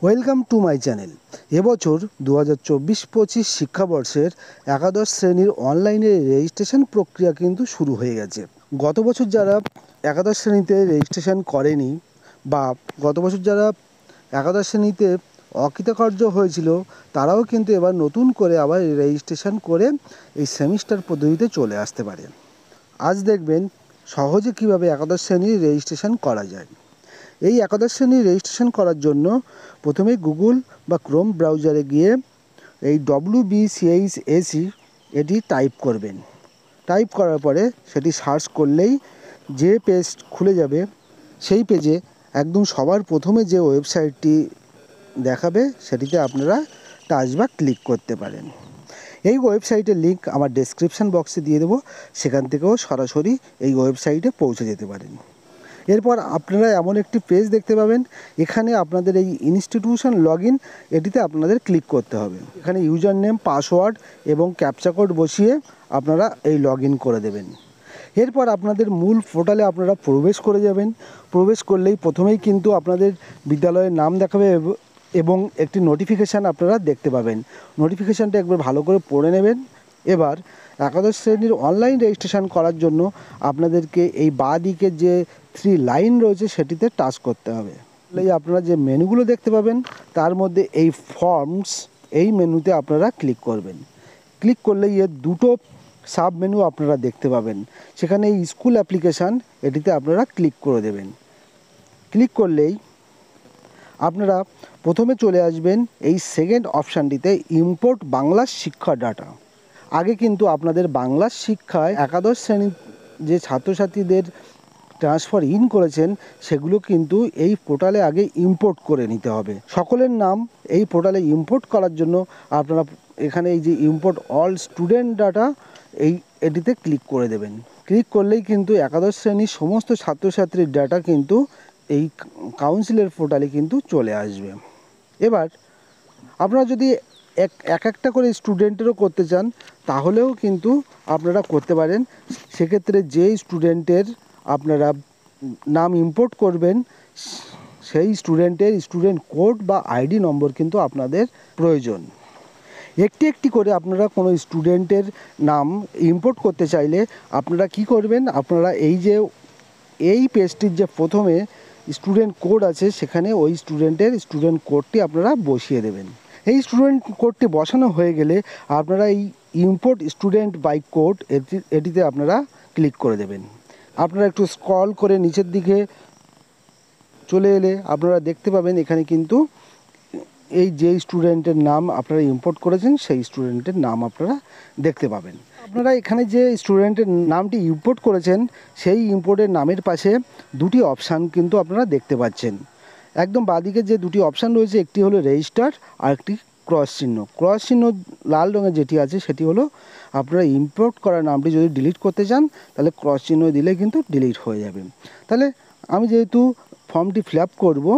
Welcome to my channel. এবছর 2024-25 শিক্ষাবর্ষের একাদশ শ্রেণীর অনলাইনে রেজিস্ট্রেশন প্রক্রিয়া কিন্তু শুরু হয়ে গেছে। গত বছর যারা একাদশ শ্রেণীতে রেজিস্ট্রেশন করেনি বা গত বছর যারা একাদশ শ্রেণীতে অকৃতকার্য হয়েছিল তারাও কিন্তু এবার নতুন করে আবার রেজিস্ট্রেশন করে এই সেমিস্টার পদ্ধতিতে চলে আসতে পারে। আজ দেখবেন সহজে কিভাবে একাদশ শ্রেণীর রেজিস্ট্রেশন করা যায়। এই একাদশ শ্রেণীর রেজিস্ট্রেশন করার জন্য প্রথমে গুগল বা ক্রোম ব্রাউজারে গিয়ে এই WBCHSE এটি টাইপ করবেন। টাইপ করার পরে সেটি সার্চ করলেই যে পেজ খুলে যাবে সেই পেজে একদম সবার প্রথমে যে ওয়েবসাইটটি দেখাবে সেটিতে আপনারা টাচ বা ক্লিক করতে পারেন। এই ওয়েবসাইটের লিঙ্ক আমার ডেসক্রিপশান বক্সে দিয়ে দেবো, সেখান থেকেও সরাসরি এই ওয়েবসাইটে পৌঁছে যেতে পারেন। এরপর আপনারা এমন একটি পেজ দেখতে পাবেন, এখানে আপনাদের এই ইনস্টিটিউশন লগইন এটিতে আপনাদের ক্লিক করতে হবে। এখানে ইউজার নেম, পাসওয়ার্ড এবং ক্যাপচা কোড বসিয়ে আপনারা এই লগইন করে দেবেন। এরপর আপনাদের মূল পোর্টালে আপনারা প্রবেশ করে যাবেন। প্রবেশ করলেই প্রথমেই কিন্তু আপনাদের বিদ্যালয়ের নাম দেখাবে এবং একটি নোটিফিকেশান আপনারা দেখতে পাবেন। নোটিফিকেশানটা একবার ভালো করে পড়ে নেবেন। এবার একাদশ শ্রেণীর অনলাইন রেজিস্ট্রেশন করার জন্য আপনাদেরকে এই বাঁ দিকে যে 3 লাইন রয়েছে সেটিতে টাচ করতে হবে। আপনারা যে মেনুগুলো দেখতে পাবেন তার মধ্যে এই ফর্মস এই মেনুতে আপনারা ক্লিক করবেন। ক্লিক করলেই এর দুটো সাব মেনু আপনারা দেখতে পাবেন। সেখানে এই স্কুল অ্যাপ্লিকেশান এটিতে আপনারা ক্লিক করে দেবেন। ক্লিক করলেই আপনারা প্রথমে চলে আসবেন এই সেকেন্ড অপশানটিতে ইম্পোর্ট বাংলা শিক্ষা ডাটা। আগে কিন্তু আপনাদের বাংলা শিক্ষায় একাদশ শ্রেণীর যে ছাত্রছাত্রীদের ট্রান্সফার ইন করেছেন সেগুলো কিন্তু এই পোর্টালে আগে ইম্পোর্ট করে নিতে হবে। সকলের নাম এই পোর্টালে ইম্পোর্ট করার জন্য আপনারা এখানে এই যে ইম্পোর্ট অল স্টুডেন্ট ডাটা এটিতে ক্লিক করে দেবেন। ক্লিক করলেই কিন্তু একাদশ শ্রেণীর সমস্ত ছাত্রছাত্রীর ডাটা কিন্তু এই কাউন্সিলের পোর্টালে কিন্তু চলে আসবে। এবার আপনারা যদি এক একটা করে স্টুডেন্টেরও করতে চান তাহলেও কিন্তু আপনারা করতে পারেন। সেক্ষেত্রে যেই স্টুডেন্টের আপনারা নাম ইম্পোর্ট করবেন সেই স্টুডেন্টের স্টুডেন্ট কোড বা আইডি নম্বর কিন্তু আপনাদের প্রয়োজন। একটি একটি করে আপনারা কোনো স্টুডেন্টের নাম ইম্পোর্ট করতে চাইলে আপনারা কি করবেন, আপনারা এই পেজটির যে প্রথমে স্টুডেন্ট কোড আছে সেখানে ওই স্টুডেন্টের স্টুডেন্ট কোডটি আপনারা বসিয়ে দেবেন। এই স্টুডেন্ট কোডটি বসানো হয়ে গেলে আপনারা এই ইম্পোর্ট স্টুডেন্ট বাই কোড এটিতে আপনারা ক্লিক করে দেবেন। আপনারা একটু স্ক্রল করে নিচের দিকে চলে এলে আপনারা দেখতে পাবেন এখানে কিন্তু এই যে স্টুডেন্টের নাম আপনারা ইম্পোর্ট করেছেন সেই স্টুডেন্টের নাম আপনারা দেখতে পাবেন। আপনারা এখানে যে স্টুডেন্টের নামটি ইম্পোর্ট করেছেন সেই ইম্পোর্টের নামের পাশে দুটি অপশান কিন্তু আপনারা দেখতে পাচ্ছেন। একদম বাঁদিকে যে দুটি অপশান রয়েছে, একটি হলো রেজিস্টার আর একটি ক্রস চিহ্ন। ক্রস চিহ্ন লাল রঙের যেটি আছে সেটি হলো আপনারা ইম্পোর্ট করা নামটি যদি ডিলিট করতে চান তাহলে ক্রস চিহ্ন দিলে কিন্তু ডিলিট হয়ে যাবে। তাহলে আমি যেহেতু ফর্মটি ফিল আপ করবো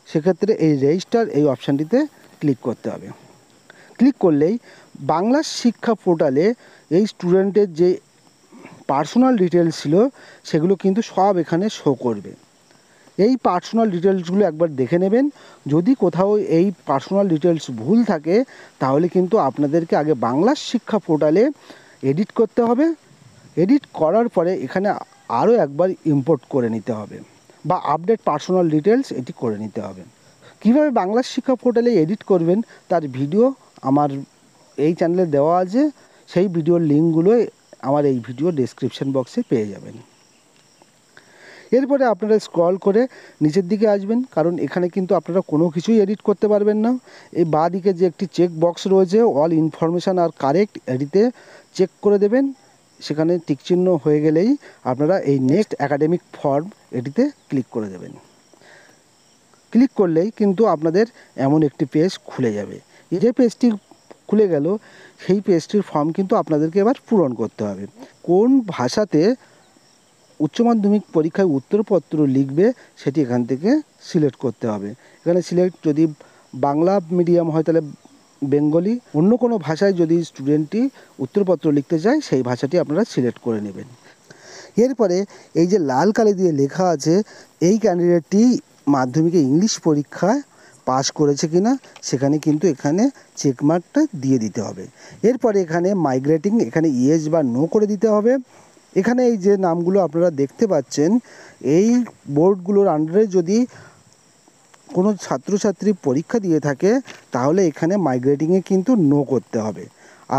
সেক্ষেত্রে এই রেজিস্টার এই অপশানটিতে ক্লিক করতে হবে। ক্লিক করলেই বাংলা শিক্ষা পোর্টালে এই স্টুডেন্টের যে পার্সোনাল ডিটেলস ছিল সেগুলো কিন্তু সব এখানে শো করবে। এই পার্সোনাল ডিটেলসগুলো একবার দেখে নেবেন। যদি কোথাও এই পার্সোনাল ডিটেলস ভুল থাকে তাহলে কিন্তু আপনাদেরকে আগে বাংলা শিক্ষা পোর্টালে এডিট করতে হবে। এডিট করার পরে এখানে আরও একবার ইম্পোর্ট করে নিতে হবে বা আপডেট পার্সোনাল ডিটেলস এটি করে নিতে হবে। কীভাবে বাংলা শিক্ষা পোর্টালে এডিট করবেন তার ভিডিও আমার এই চ্যানেলে দেওয়া আছে, সেই ভিডিওর লিঙ্কগুলো আমার এই ভিডিও ডেসক্রিপশান বক্সে পেয়ে যাবেন। এরপরে আপনারা স্ক্রল করে নিচের দিকে আসবেন, কারণ এখানে কিন্তু আপনারা কোনো কিছুই এডিট করতে পারবেন না। এই বাঁ দিকে যে একটি চেক বক্স রয়েছে অল ইনফরমেশান আর কারেক্ট, এটিতে চেক করে দেবেন। সেখানে টিকচিহ্ন হয়ে গেলেই আপনারা এই নেক্সট অ্যাকাডেমিক ফর্ম এটিতে ক্লিক করে দেবেন। ক্লিক করলেই কিন্তু আপনাদের এমন একটি পেজ খুলে যাবে। এই যে পেজটি খুলে গেল সেই পেজটির ফর্ম কিন্তু আপনাদেরকে এবার পূরণ করতে হবে। কোন ভাষাতে উচ্চ মাধ্যমিক পরীক্ষায় উত্তরপত্র লিখবে সেটি এখান থেকে সিলেক্ট করতে হবে। এখানে সিলেক্ট যদি বাংলা মিডিয়াম হয় তাহলে বেঙ্গলি, অন্য কোনো ভাষায় যদি স্টুডেন্টটি উত্তরপত্র লিখতে চায় সেই ভাষাটি আপনারা সিলেক্ট করে নেবেন। এরপরে এই যে লাল কালি দিয়ে লেখা আছে এই ক্যান্ডিডেটটি মাধ্যমিকে ইংলিশ পরীক্ষায় পাস করেছে কিনা সেখানে কিন্তু এখানে চেকমার্কটা দিয়ে দিতে হবে। এরপরে এখানে মাইগ্রেটিং এখানে ইয়েস বা নো করে দিতে হবে। এখানে এই যে নামগুলো আপনারা দেখতে পাচ্ছেন, এই বোর্ডগুলোর আন্ডারে যদি কোনো ছাত্রছাত্রী পরীক্ষা দিয়ে থাকে তাহলে এখানে মাইগ্রেটিংয়ে কিন্তু নো করতে হবে।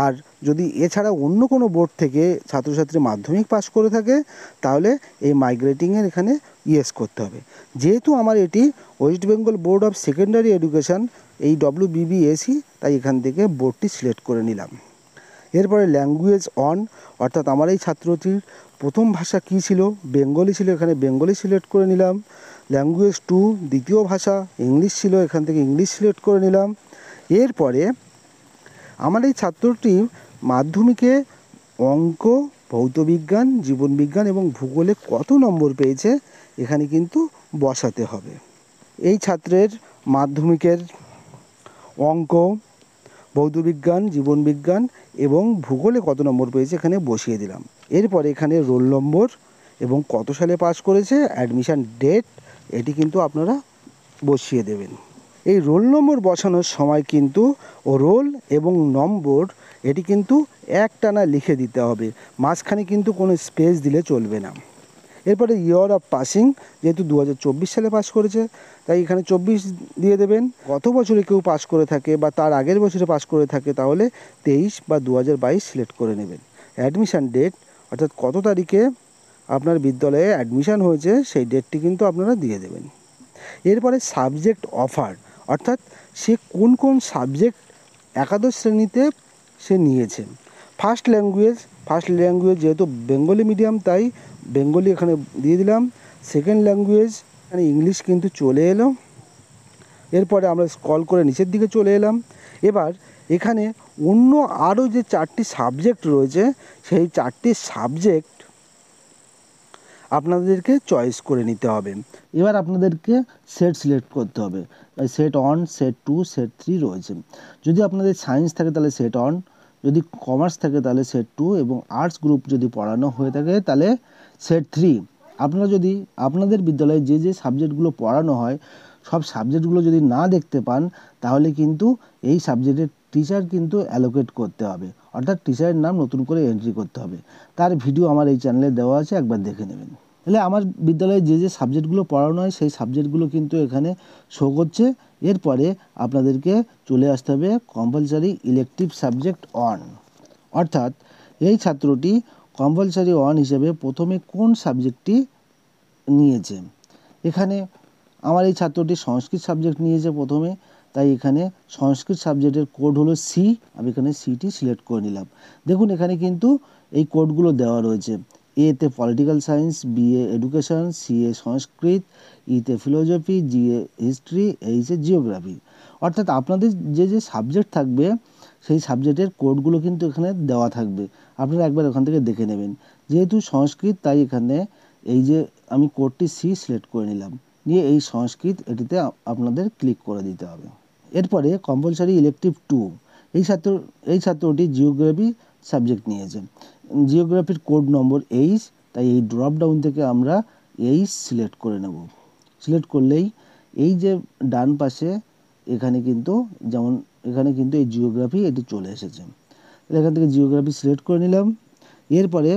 আর যদি এছাড়া অন্য কোনো বোর্ড থেকে ছাত্রছাত্রী মাধ্যমিক পাস করে থাকে তাহলে এই মাইগ্রেটিংয়ের এখানে ইয়েস করতে হবে। যেহেতু আমার এটি West Bengal board of secondary education, এই WBBSE, তাই এখান থেকে বোর্ডটি সিলেক্ট করে নিলাম। এরপরে ল্যাঙ্গুয়েজ অন, অর্থাৎ আমার এই ছাত্রটির প্রথম ভাষা কী ছিল, বেঙ্গলি ছিল, এখানে বেঙ্গলি সিলেক্ট করে নিলাম। ল্যাঙ্গুয়েজ 2 দ্বিতীয় ভাষা ইংলিশ ছিল, এখান থেকে ইংলিশ সিলেক্ট করে নিলাম। এরপরে আমার এই ছাত্রটি মাধ্যমিকে অঙ্ক, ভৌতবিজ্ঞান, জীবনবিজ্ঞান এবং ভূগোলে কত নম্বর পেয়েছে এখানে কিন্তু বসাতে হবে। এই ছাত্রের মাধ্যমিকের অঙ্ক, ভৌতবিজ্ঞান, জীবনবিজ্ঞান এবং ভূগোলে কত নম্বর পেয়েছে এখানে বসিয়ে দিলাম। এরপরে এখানে রোল নম্বর এবং কত সালে পাস করেছে, অ্যাডমিশান ডেট, এটি কিন্তু আপনারা বসিয়ে দেবেন। এই রোল নম্বর বসানোর সময় কিন্তু রোল এবং নম্বর এটি কিন্তু একটানা লিখে দিতে হবে, মাঝখানে কিন্তু কোনো স্পেস দিলে চলবে না। এরপরে ইয়ার অফ পাসিং, যেহেতু 2024 সালে পাস করেছে তাই এখানে 24 দিয়ে দেবেন। গত বছরে কেউ পাস করে থাকে বা তার আগের বছরে পাস করে থাকে তাহলে 23 বা 2022 সিলেক্ট করে নেবেন। অ্যাডমিশান ডেট, অর্থাৎ কত তারিখে আপনার বিদ্যালয়ে অ্যাডমিশান হয়েছে সেই ডেটটি কিন্তু আপনারা দিয়ে দেবেন। এরপরে সাবজেক্ট অফার, অর্থাৎ সে কোন কোন সাবজেক্ট একাদশ শ্রেণীতে সে নিয়েছে। ফার্স্ট ল্যাঙ্গুয়েজ যেহেতু বেঙ্গলি মিডিয়াম তাই বেঙ্গলি এখানে দিয়ে দিলাম। সেকেন্ড ল্যাঙ্গুয়েজ এখানে ইংলিশ কিন্তু চলে এলো। এরপরে আমরা স্ক্রল করে নিচের দিকে চলে এলাম। এবার এখানে অন্য আরও যে 4টি সাবজেক্ট রয়েছে সেই 4টি সাবজেক্ট আপনাদেরকে চয়েস করে নিতে হবে। এবার আপনাদেরকে সেট সিলেক্ট করতে হবে। সেট অন, সেট 2, সেট 3 রয়েছে। যদি আপনাদের সায়েন্স থাকে তাহলে সেট অন, যদি কমার্স থাকে তাহলে সেট 2 এবং আর্টস গ্রুপ যদি পড়ানো হয়ে থাকে তাহলে সেট 3। আপনারা যদি আপনাদের বিদ্যালয়ে যে যে সাবজেক্টগুলো পড়ানো হয় সব সাবজেক্টগুলো যদি না দেখতে পান তাহলে কিন্তু এই সাবজেক্টের টিচার কিন্তু অ্যালোকেট করতে হবে, অর্থাৎ টিচারের নাম নতুন করে এন্ট্রি করতে হবে। তার ভিডিও আমার এই চ্যানেলে দেওয়া আছে, একবার দেখে নেবেন। তাহলে আমার বিদ্যালয়ে যে যে সাবজেক্টগুলো পড়ানো হয় সেই সাবজেক্টগুলো কিন্তু এখানে শো করছে। এরপরে আপনাদেরকে চলে আসতে হবে কম্পালসারি ইলেকটিভ সাবজেক্ট অন, অর্থাৎ এই ছাত্রটি কম্পালসারি অন হিসেবে প্রথমে কোন সাবজেক্টটি নিয়েছে। এখানে আমার এই ছাত্রটি সংস্কৃত সাবজেক্ট নিয়েছে প্রথমে, তাই এখানে সংস্কৃত সাবজেক্টের কোড হলো সি, আমি এখানে সিটি সিলেক্ট করে নিলাম। দেখুন এখানে কিন্তু এই কোডগুলো দেওয়া রয়েছে। এতে পলিটিক্যাল সায়েন্স, বিএ এডুকেশন, সিএ সংস্কৃত, ইতে ফিলোসফি, জিএ হিস্ট্রি, এইচে জিওগ্রাফি। অর্থাৎ আপনাদের যে যে সাবজেক্ট থাকবে সেই সাবজেক্টের কোডগুলো কিন্তু এখানে দেওয়া থাকবে, আপনারা একবার ওখান থেকে দেখে নেবেন। যেহেতু সংস্কৃত তাই এখানে এই যে আমি কোডটি সি সিলেক্ট করে নিলাম, নিয়ে এই সংস্কৃত এটিতে আপনাদের ক্লিক করে দিতে হবে। এরপরে কম্পালসারি ইলেকটিভ 2, এই ছাত্রটি জিওগ্রাফি সাবজেক্ট নিয়েছে। জিওগ্রাফির কোড নম্বর 8, তাই এই ড্রপ ডাউন থেকে আমরা 8 সিলেক্ট করে নেব। সিলেক্ট করলেই এই যে ডান পাশে এখানে কিন্তু যেমন এখানে কিন্তু এই জিওগ্রাফি এটি চলে এসেছে। এখান থেকে জিওগ্রাফি সিলেক্ট করে নিলাম। এরপরে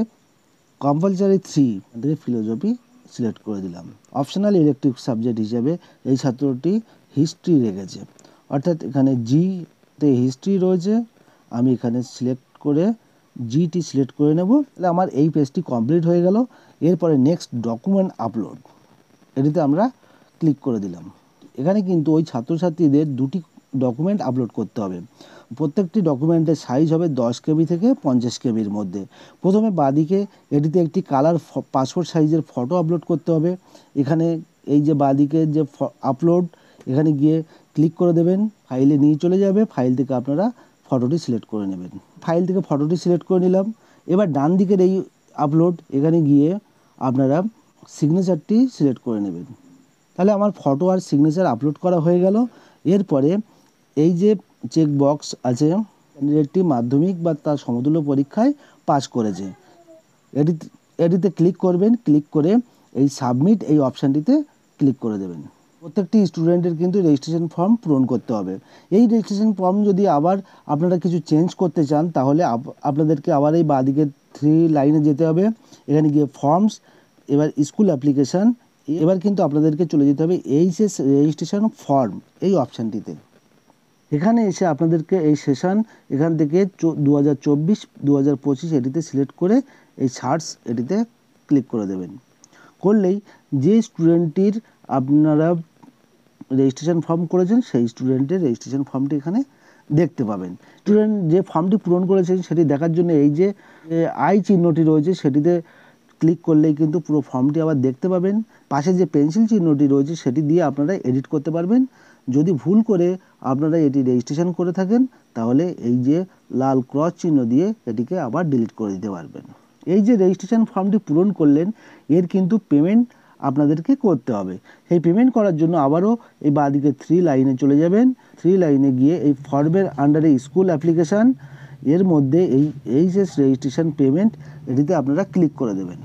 কম্পালসারি 3 থেকে ফিলোসফি সিলেক্ট করে দিলাম। অপশনাল ইলেকটিভ সাবজেক্ট হিসেবে এই ছাত্রটি হিস্ট্রি রেখেছে, অর্থাৎ এখানে জিতে হিস্ট্রি রয়েছে, আমি এখানে সিলেক্ট করে জিটি সিলেক্ট করে নেব। তাহলে আমার এই পেজটি কমপ্লিট হয়ে গেল। এরপরে নেক্সট ডকুমেন্ট আপলোড, এটিতে আমরা ক্লিক করে দিলাম। এখানে কিন্তু ওই ছাত্রছাত্রীদের 2টি ডকুমেন্ট আপলোড করতে হবে। প্রত্যেকটি ডকুমেন্টের সাইজ হবে 10 কেবি থেকে 50 কেবির মধ্যে। প্রথমে বাঁদিকে এটিতে একটি কালার পাসপোর্ট সাইজের ফটো আপলোড করতে হবে। এখানে এই যে বাঁদিকে যে আপলোড, এখানে গিয়ে ক্লিক করে দেবেন, ফাইলে নিয়ে চলে যাবে। ফাইল থেকে আপনারা ফটোটি সিলেক্ট করে নেবেন। ফাইল থেকে ফটোটি সিলেক্ট করে নিলাম। এবার ডান দিকের এই আপলোড, এখানে গিয়ে আপনারা সিগনেচারটি সিলেক্ট করে নেবেন। তাহলে আমার ফটো আর সিগনেচার আপলোড করা হয়ে গেল। এরপরে এই যে চেক বক্স আছে, ক্যান্ডিডেটটি মাধ্যমিক বা তার সমতুল্য পরীক্ষায় পাস করেছে, এটিতে ক্লিক করবেন। ক্লিক করে এই সাবমিট এই অপশানটিতে ক্লিক করে দেবেন। প্রত্যেকটি স্টুডেন্টের কিন্তু রেজিস্ট্রেশন ফর্ম পূরণ করতে হবে। এই রেজিস্ট্রেশন ফর্ম যদি আবার আপনারা কিছু চেঞ্জ করতে চান তাহলে আপনাদেরকে আবার এই বাঁদিকে 3 লাইনে যেতে হবে। এখানে গিয়ে ফর্মস, এবার স্কুল অ্যাপ্লিকেশান, এবার কিন্তু আপনাদেরকে চলে যেতে হবে এইচএস রেজিস্ট্রেশন ফর্ম এই অপশানটিতে। এখানে এসে আপনাদেরকে এই সেশন এখান থেকে 2024-2025 এটিতে সিলেক্ট করে এই সার্চ এটিতে ক্লিক করে দেবেন। করলেই যে স্টুডেন্টটির আপনারা রেজিস্ট্রেশন ফর্ম করেছেন সেই স্টুডেন্টের রেজিস্ট্রেশন ফর্মটি এখানে দেখতে পাবেন। স্টুডেন্ট যে ফর্মটি পূরণ করেছেন সেটি দেখার জন্য এই যে আই চিহ্নটি রয়েছে সেটিতে ক্লিক করলেই কিন্তু পুরো ফর্মটি আবার দেখতে পাবেন। পাশে যে পেন্সিল চিহ্নটি রয়েছে সেটি দিয়ে আপনারা এডিট করতে পারবেন। যদি ভুল করে আপনারা এটি রেজিস্ট্রেশন করে থাকেন তাহলে এই যে লাল ক্রস চিহ্ন দিয়ে এটিকে আবার ডিলিট করে দিতে পারবেন। এই যে রেজিস্ট্রেশন ফর্মটি পূরণ করলেন এর কিন্তু পেমেন্ট আপনাদেরকে করতে হবে। সেই পেমেন্ট করার জন্য আবারও এই বাঁদিকে 3 লাইনে চলে যাবেন। 3 লাইনে গিয়ে এই ফর্মের আন্ডারে স্কুল অ্যাপ্লিকেশান, এর মধ্যে এই এইচএস রেজিস্ট্রেশন পেমেন্ট এটিতে আপনারা ক্লিক করে দেবেন।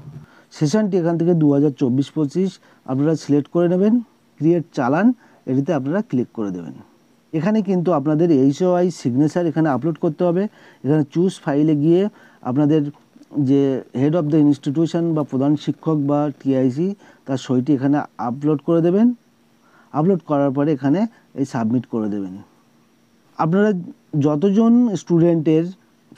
সেশনটি এখান থেকে 2024-25 আপনারা সিলেক্ট করে নেবেন। ক্রিয়েট চালান এটিতে আপনারা ক্লিক করে দেবেন। এখানে কিন্তু আপনাদের এইচওআই সিগনেচার এখানে আপলোড করতে হবে। এখানে চুজ ফাইলে গিয়ে আপনাদের যে হেড অফ দ্য ইনস্টিটিউশন বা প্রধান শিক্ষক বা টিআইসি তার সইটি এখানে আপলোড করে দেবেন। আপলোড করার পরে এখানে এই সাবমিট করে দেবেন। আপনারা যতজন স্টুডেন্টের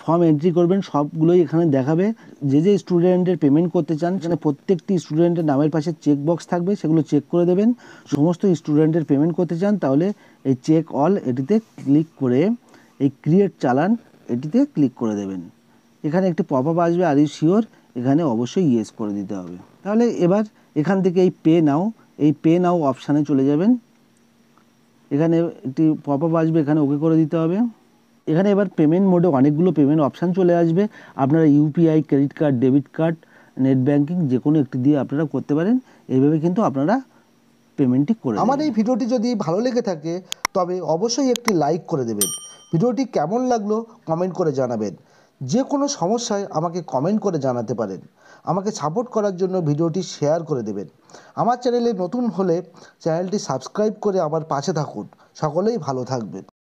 ফর্ম এন্ট্রি করবেন সবগুলোই এখানে দেখাবে। যে যে স্টুডেন্টের পেমেন্ট করতে চান সেখানে প্রত্যেকটি স্টুডেন্টের নামের পাশে চেক বক্স থাকবে, সেগুলো চেক করে দেবেন। সমস্ত স্টুডেন্টের পেমেন্ট করতে চান তাহলে এই চেক অল এটিতে ক্লিক করে এই ক্রিয়েট চালান এটিতে ক্লিক করে দেবেন। এখানে একটি পপআপ আসবে, আর ইউ শিওর, এখানে অবশ্যই ইয়েস করে দিতে হবে। তাহলে এবার এখান থেকে এই পে নাও অপশানে চলে যাবেন। এখানে একটি পপআপ আসবে, এখানে ওকে করে দিতে হবে। এখানে এবার পেমেন্ট মোডে অনেকগুলো পেমেন্ট অপশান চলে আসবে। আপনারা UPI, credit card, debit card, net banking যে কোনো একটি দিয়ে আপনারা করতে পারেন। এইভাবে কিন্তু আপনারা পেমেন্টটি করে দেবেন। আমার এই ভিডিওটি যদি ভালো লেগে থাকে তবে অবশ্যই একটি লাইক করে দেবেন। ভিডিওটি কেমন লাগলো কমেন্ট করে জানাবেন। যে কোনো সমস্যায় আমাকে কমেন্ট করে জানাতে পারেন। আমাকে সাপোর্ট করার জন্য ভিডিওটি শেয়ার করে দেবেন। আমার চ্যানেলে নতুন হলে চ্যানেলটি সাবস্ক্রাইব করে আমার পাশে থাকুন। সকলেই ভালো থাকবেন।